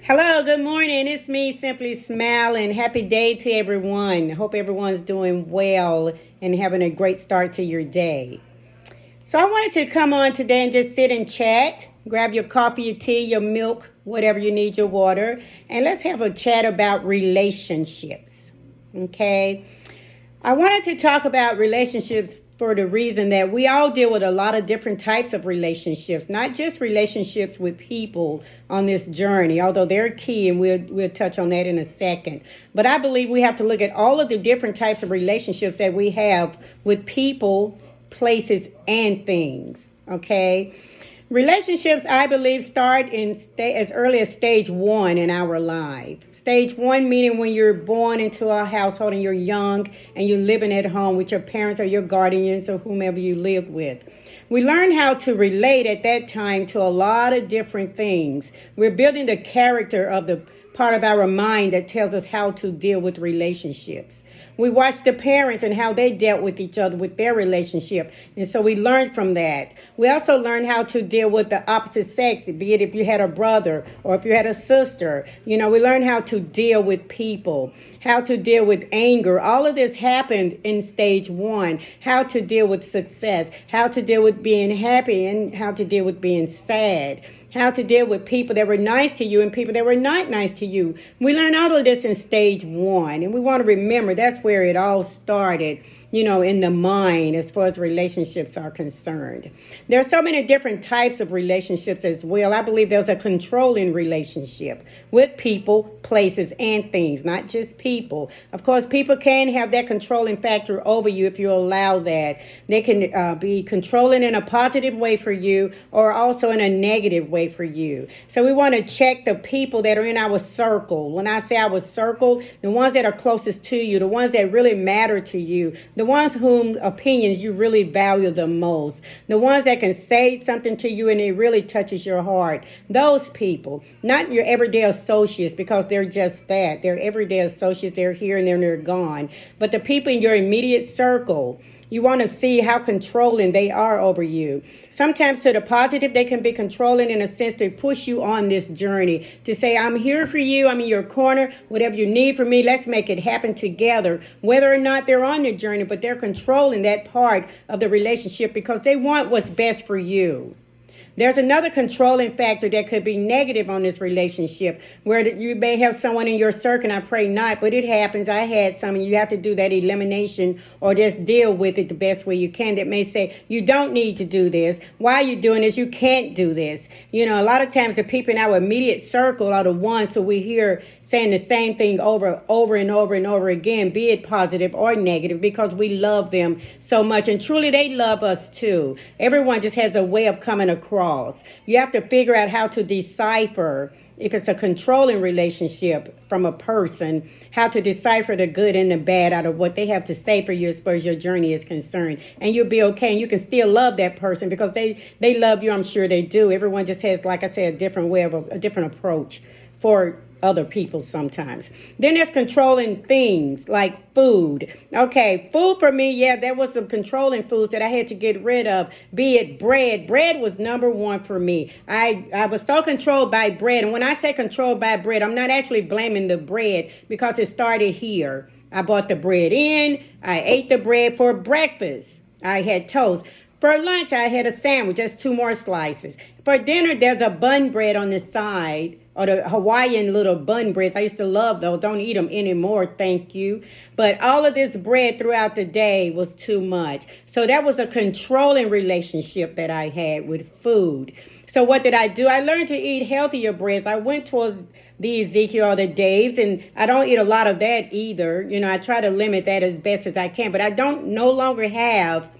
Hello, good morning. It's me, Simply Smiling. Happy day to everyone. Hope everyone's doing well and having a great start to your day. So I wanted to come on today and just sit and chat. Grab your coffee, your tea, your milk, whatever you need, your water, and let's have a chat about relationships. Okay? I wanted to talk about relationships for the reason that we all deal with a lot of different types of relationships, not just relationships with people on this journey, although they're key, and we'll touch on that in a second. But I believe we have to look at all of the different types of relationships that we have with people, places, and things. Okay? Relationships, I believe, start in as early as stage one in our life. Stage one meaning when you're born into a household and you're young and you're living at home with your parents or your guardians or whomever you live with. We learn how to relate at that time to a lot of different things. We're building the character of the part of our mind that tells us how to deal with relationships. We watch the parents and how they dealt with each other with their relationship. And so we learn from that. We also learn how to deal with the opposite sex, be it if you had a brother or if you had a sister. We learn how to deal with people, how to deal with anger. All of this happened in stage one. How to deal with success, how to deal with being happy, and how to deal with being sad. How to deal with people that were nice to you and people that were not nice to you. We learn all of this in stage one. And we want to remember that's where it all started, in the mind as far as relationships are concerned. There are so many different types of relationships as well. I believe there's a controlling relationship with people, places, and things, not just people. Of course, people can have that controlling factor over you if you allow that. They can be controlling in a positive way for you or also in a negative way for you. So we want to check the people that are in our circle. When I say our circle, the ones that are closest to you, the ones that really matter to you, the ones whom opinions you really value the most, the ones that can say something to you and it really touches your heart. Those people, not your everyday associates, because they're just that. They're everyday associates. They're here and then they're gone. But the people in your immediate circle, you want to see how controlling they are over you. Sometimes to the positive, they can be controlling in a sense to push you on this journey, to say, I'm here for you, I'm in your corner, whatever you need from me, let's make it happen together. Whether or not they're on the journey, but they're controlling that part of the relationship because they want what's best for you. There's another controlling factor that could be negative on this relationship where you may have someone in your circle, and I pray not, but it happens. I had some, and you have to do that elimination or just deal with it the best way you can. That may say, you don't need to do this. Why are you doing this? You can't do this. A lot of times the people in our immediate circle are the ones who we hear saying the same thing over and over again, be it positive or negative, because we love them so much. And truly, they love us too. Everyone just has a way of coming across. You have to figure out how to decipher if it's a controlling relationship from a person, how to decipher the good and the bad out of what they have to say for you as far as your journey is concerned. And you'll be okay. And you can still love that person because they love you. I'm sure they do. Everyone just has, like I said, a different way of a different approach for other people sometimes. Then there's controlling things like food. Okay, food for me, there was some controlling foods that I had to get rid of, be it bread. Bread was number one for me. I was so controlled by bread. And when I say controlled by bread, I'm not actually blaming the bread because it started here. I bought the bread in. I ate the bread for breakfast. I had toast. For lunch, I had a sandwich, just 2 more slices. For dinner, there's a bun bread on the side, or the Hawaiian little bun breads. I used to love those. Don't eat them anymore, thank you. But all of this bread throughout the day was too much. So that was a controlling relationship that I had with food. So what did I do? I learned to eat healthier breads. I went towards the Ezekiel or the Dave's, and I don't eat a lot of that either. I try to limit that as best as I can, but I don't no longer have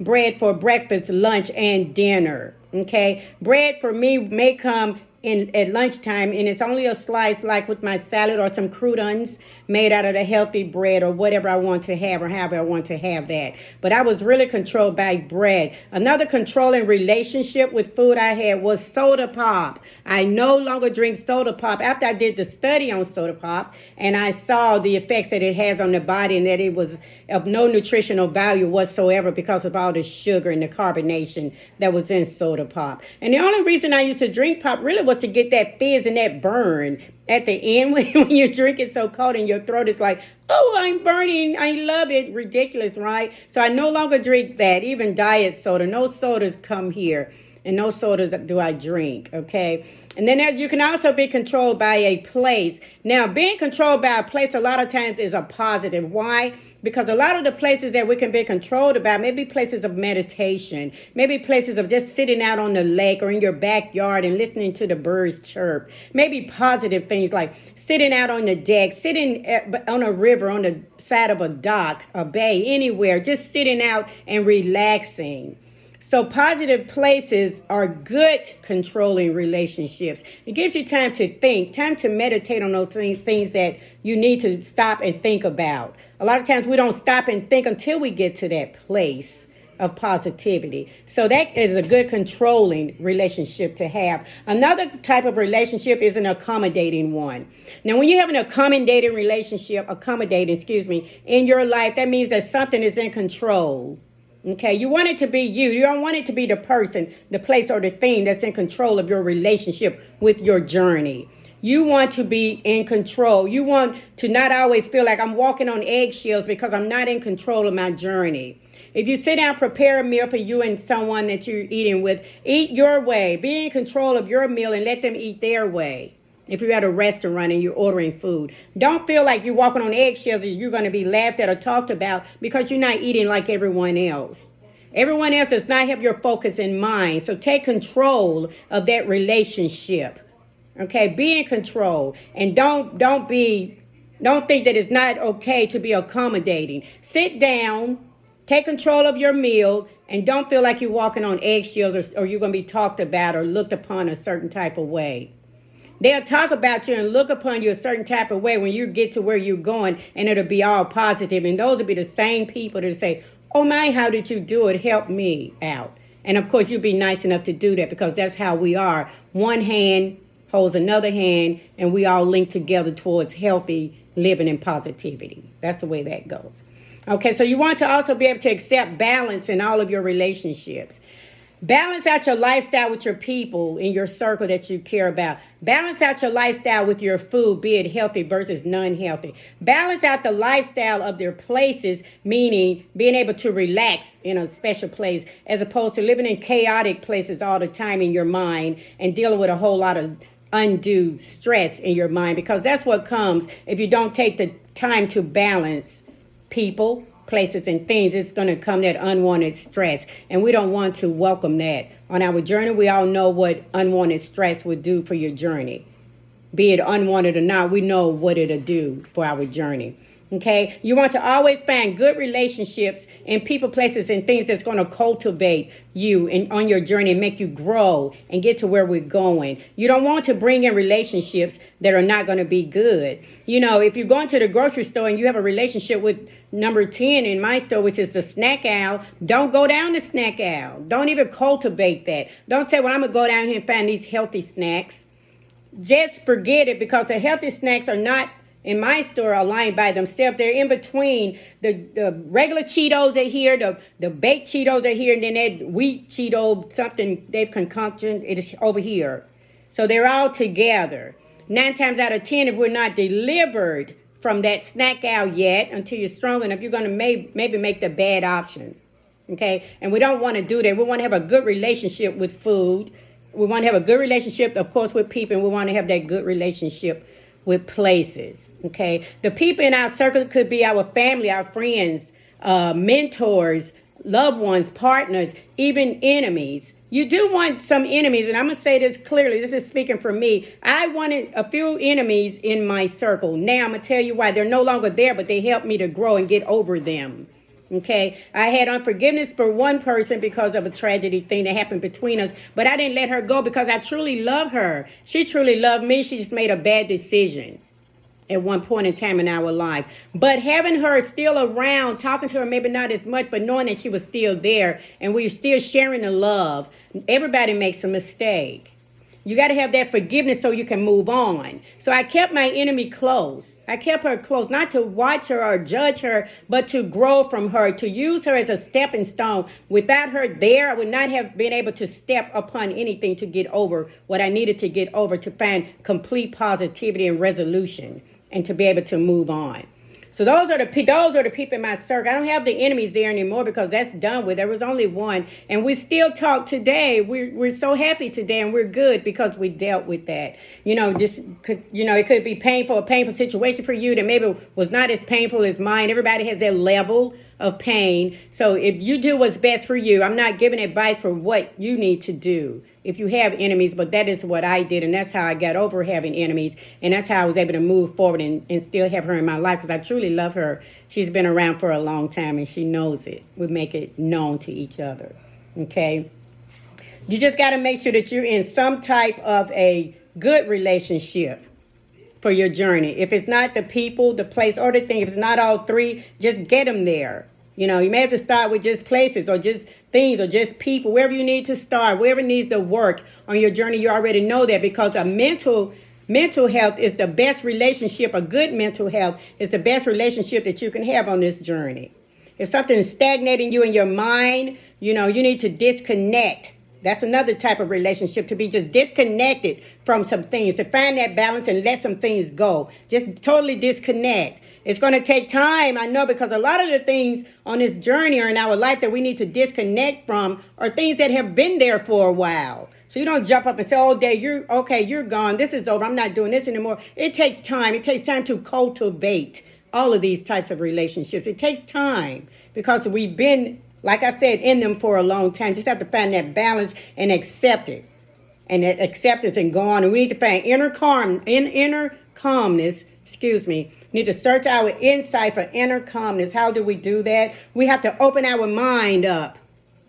bread for breakfast, lunch, and dinner. Okay, bread for me may come in at lunchtime, and it's only a slice, like with my salad or some croutons made out of the healthy bread or whatever I want to have or however I want to have that. But I was really controlled by bread. Another controlling relationship with food I had was soda pop. I no longer drink soda pop. After I did the study on soda pop and I saw the effects that it has on the body and that it was of no nutritional value whatsoever because of all the sugar and the carbonation that was in soda pop. And the only reason I used to drink pop really possible to get that fizz and that burn at the end when you're drinking so cold and your throat is like, oh, I'm burning. I love it. Ridiculous, right? So I no longer drink that, even diet soda. No sodas come here. And no sodas do I drink, okay? And then you can also be controlled by a place. Now, being controlled by a place a lot of times is a positive. Why? Because a lot of the places that we can be controlled about, maybe places of meditation, maybe places of just sitting out on the lake or in your backyard and listening to the birds chirp. Maybe positive things like sitting out on the deck, sitting on a river, on the side of a dock, a bay, anywhere, just sitting out and relaxing. So positive places are good controlling relationships. It gives you time to think, time to meditate on those things that you need to stop and think about. A lot of times we don't stop and think until we get to that place of positivity. So that is a good controlling relationship to have. Another type of relationship is an accommodating one. Now, when you have an accommodating in your life, that means that something is in control. Okay, you want it to be you. You don't want it to be the person, the place, or the thing that's in control of your relationship with your journey. You want to be in control. You want to not always feel like I'm walking on eggshells because I'm not in control of my journey. If you sit down, prepare a meal for you and someone that you're eating with, eat your way. Be in control of your meal and let them eat their way. If you're at a restaurant and you're ordering food, don't feel like you're walking on eggshells and you're going to be laughed at or talked about because you're not eating like everyone else. Everyone else does not have your focus in mind. So take control of that relationship. Okay, be in control and don't think that it's not okay to be accommodating. Sit down, take control of your meal, and don't feel like you're walking on eggshells or you're going to be talked about or looked upon a certain type of way. They'll talk about you and look upon you a certain type of way when you get to where you're going, and it'll be all positive. And those will be the same people that say, oh my, how did you do it? Help me out. And of course, you'll be nice enough to do that because that's how we are. One hand holds another hand, and we all link together towards healthy living and positivity. That's the way that goes. Okay, so you want to also be able to accept balance in all of your relationships. Balance out your lifestyle with your people in your circle that you care about. Balance out your lifestyle with your food, be it healthy versus non-healthy. Balance out the lifestyle of their places, meaning being able to relax in a special place as opposed to living in chaotic places all the time in your mind and dealing with a whole lot of undue stress in your mind, because that's what comes if you don't take the time to balance people, places, and things. It's going to come that unwanted stress, and we don't want to welcome that. On our journey, we all know what unwanted stress would do for your journey. Be it unwanted or not, we know what it'll do for our journey. Okay, you want to always find good relationships in people, places, and things that's going to cultivate you and on your journey and make you grow and get to where we're going. You don't want to bring in relationships that are not going to be good. You know, if you're going to the grocery store and you have a relationship with number 10 in my store, which is the snack aisle, don't go down the snack aisle. Don't even cultivate that. Don't say, well, I'm going to go down here and find these healthy snacks. Just forget it, because the healthy snacks are not in my store aligned by themselves. They're in between the regular Cheetos are here, the baked Cheetos are here, and then that wheat Cheeto, something they've concocted, it is over here. So they're all together. 9 times out of 10, if we're not delivered from that snack aisle yet, until you're strong enough, you're going to maybe make the bad option. Okay? And we don't want to do that. We want to have a good relationship with food. We want to have a good relationship, of course, with people, and we want to have that good relationship with places. Okay, the people in our circle could be our family, our friends, mentors, loved ones, partners, even enemies. You do want some enemies, and I'm going to say this clearly. This is speaking for me. I wanted a few enemies in my circle. Now I'm going to tell you why. They're no longer there, but they helped me to grow and get over them. Okay, I had unforgiveness for one person because of a tragedy thing that happened between us, but I didn't let her go because I truly love her. She truly loved me. She just made a bad decision at one point in time in our life. But having her still around, talking to her, maybe not as much, but knowing that she was still there and we were still sharing the love. Everybody makes a mistake. You got to have that forgiveness so you can move on. So I kept my enemy close. I kept her close, not to watch her or judge her, but to grow from her, to use her as a stepping stone. Without her there, I would not have been able to step upon anything to get over what I needed to get over, to find complete positivity and resolution, and to be able to move on. So those are the people in my circle. I don't have the enemies there anymore because that's done with. There was only one, and we still talk today. We're so happy today, and we're good because we dealt with that. It could be a painful situation for you that maybe was not as painful as mine. Everybody has their level of pain. So if you do what's best for you, I'm not giving advice for what you need to do if you have enemies, but that is what I did, and that's how I got over having enemies, and that's how I was able to move forward and still have her in my life, because I truly love her. She's been around for a long time, and she knows it. We make it known to each other, okay? You just got to make sure that you're in some type of a good relationship for your journey. If it's not the people, the place, or the thing, if it's not all three, just get them there. You may have to start with just places or just things or just people, wherever you need to start, wherever needs to work on your journey. You already know that, because a mental health is the best relationship. A good mental health is the best relationship that you can have on this journey. If something is stagnating you in your mind, you need to disconnect. That's another type of relationship, to be just disconnected from some things, to find that balance and let some things go. Just totally disconnect. It's going to take time, I know, because a lot of the things on this journey or in our life that we need to disconnect from are things that have been there for a while. So you don't jump up and say, oh, Dave, you're gone. This is over. I'm not doing this anymore. It takes time. It takes time to cultivate all of these types of relationships. It takes time because we've been, like I said, in them for a long time. Just have to find that balance and accept it. And that acceptance and go on. And we need to find inner calmness. We need to search our insight for inner calmness. How do we do that? We have to open our mind up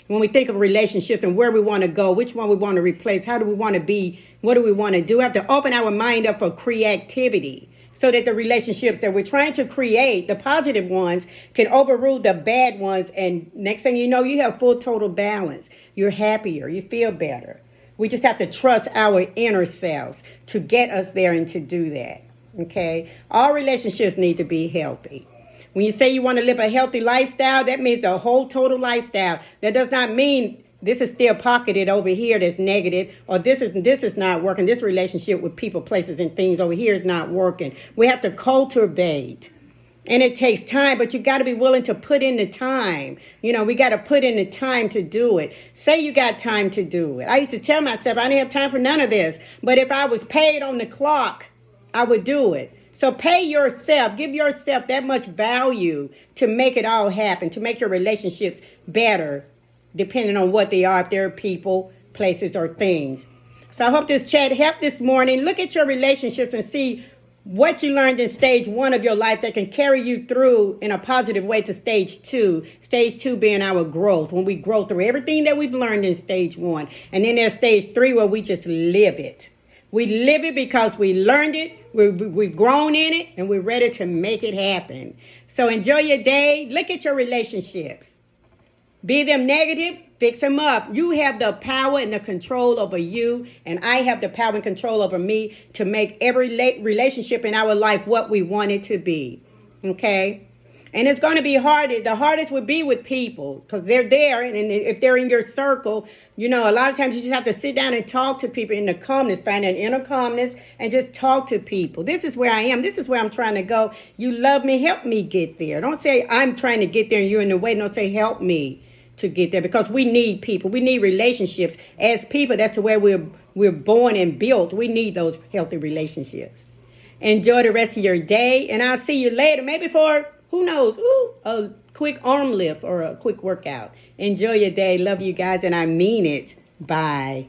when we think of relationships and where we want to go, which one we want to replace, how do we want to be, what do we want to do. We have to open our mind up for creativity so that the relationships that we're trying to create, the positive ones, can overrule the bad ones. And next thing you know, you have full total balance. You're happier. You feel better. We just have to trust our inner selves to get us there and to do that. Okay, all relationships need to be healthy. When you say you want to live a healthy lifestyle, that means a whole total lifestyle. That does not mean this is still pocketed over here that's negative, or this is not working. This relationship with people, places, and things over here is not working. We have to cultivate. And it takes time, but you got to be willing to put in the time. We got to put in the time to do it. Say you got time to do it. I used to tell myself I didn't have time for none of this. But if I was paid on the clock, I would do it. So pay yourself, give yourself that much value to make it all happen, to make your relationships better, depending on what they are, if they're people, places, or things. So I hope this chat helped this morning. Look at your relationships and see what you learned in stage 1 of your life that can carry you through in a positive way to stage 2. Stage 2 being our growth, when we grow through everything that we've learned in stage 1. And then there's stage 3 where we just live it. We live it because we learned it, we've grown in it, and we're ready to make it happen. So enjoy your day. Look at your relationships. Be them negative, fix them up. You have the power and the control over you, and I have the power and control over me to make every relationship in our life what we want it to be. Okay? And it's going to be hard. The hardest would be with people because they're there. And if they're in your circle, a lot of times you just have to sit down and talk to people in the calmness, find that inner calmness and just talk to people. This is where I am. This is where I'm trying to go. You love me. Help me get there. Don't say I'm trying to get there and you're in the way. Don't say help me to get there, because we need people. We need relationships. As people, that's the way we're born and built. We need those healthy relationships. Enjoy the rest of your day, and I'll see you later. Maybe for, who knows, a quick arm lift or a quick workout. Enjoy your day. Love you guys, and I mean it. Bye.